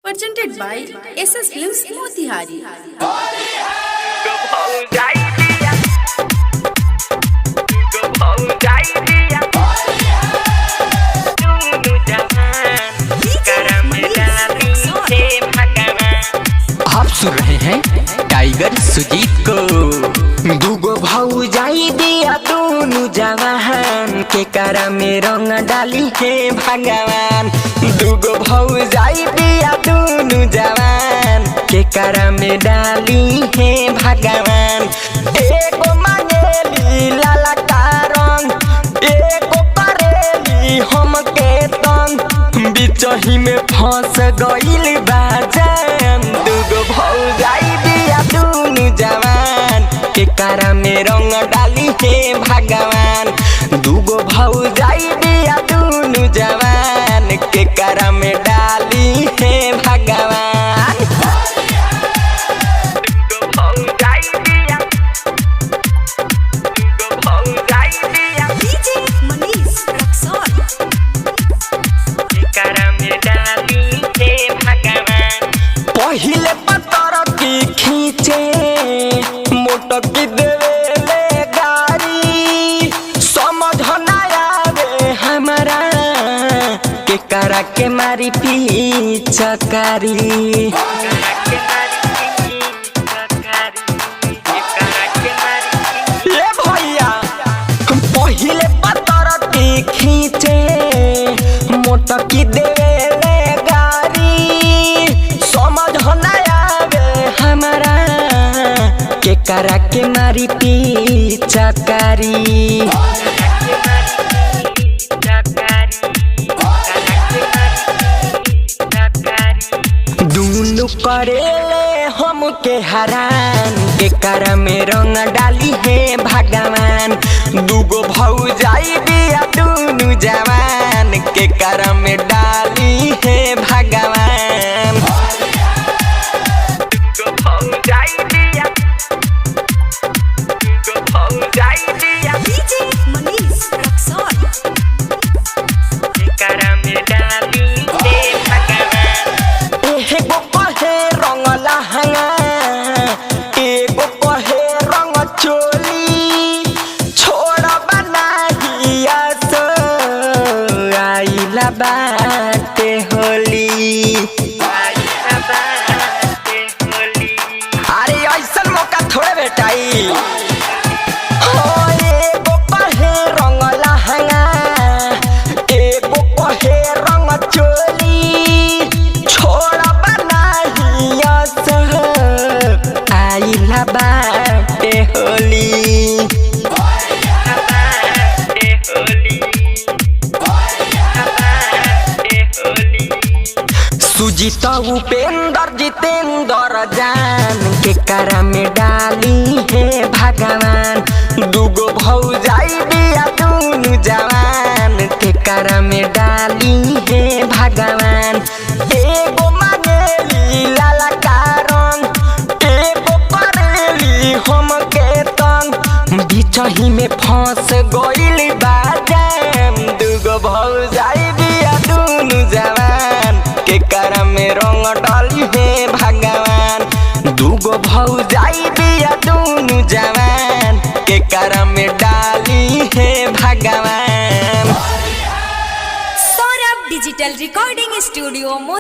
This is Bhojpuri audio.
presented by SS Films Motihari. आप सुन रहे हैं टाइगर सुजीत को। दूगो भौजाई दिया दोनों जवान के करा में रंग डाली है भगवान। दूगो भौजाई दिया दोनों जवान के करा में डाली है भगवान। एगो मांगेली लाला का रंग, एगो परेली हम के तंग, बिचही में फंस गइल बाजान। दूगो भौजाई दिया दोनों जवान के करा में रंग डाली है भगवान। दूगो भौजाई दिया दोनों जवान के करा में डाली है भगवान। दूगो भौजाई दिया, दूगो भौजाई दिया DJ Manish Raksol. के करा में डाली है भगवान। पहिले पतर की खींचे मोटक की देवेले गारी, समझ ना आवे हमारा के करा के मारी पीछकारी। ये भैया पहिले पतर की खींचे मोटक की देवेले गारी, समझ ना आवे हमारा के करा के मारी पीछकारी। दूनु करेले हम के हरान के करा में रंग डाली है भगवान। दूगो भौजाई दिया दोनों जवान के करा में डाली है भगवान। दूगो भौजाई दिया, दूगो भौजाई दिया DJ Manish Raksol. के करा में डाली है भगवान। एगो कहे रंग लहंगा, एगो कहे रंग चोली, छोड़ बनाहिया सो आइला बाटे होली। अरे ऐसन मौका थोड़े बेटाई। हो एगो कहे रंग लहंगा, एगो कहे रंग चोली, छोड़ बनाहिया सो आइला बाटे होली। सुजीत उपेंद्र जितेंद्र जान के करा में डाली है भगवान। दूगो भौजाई दिया दोनों जवान के करा में डाली है भगवान। एगो मांगेली लाला का रंग, एगो परेली हम के तंग, बिचही में फंस गइल बाजान। दूगो भौजाई दिया दोनों जवान के करा में रंग डाली है भगवान। दूगो भौजाई दिया दोनों जवान के करा में डाली है भगवान। Saurabh Digital Recording Studio.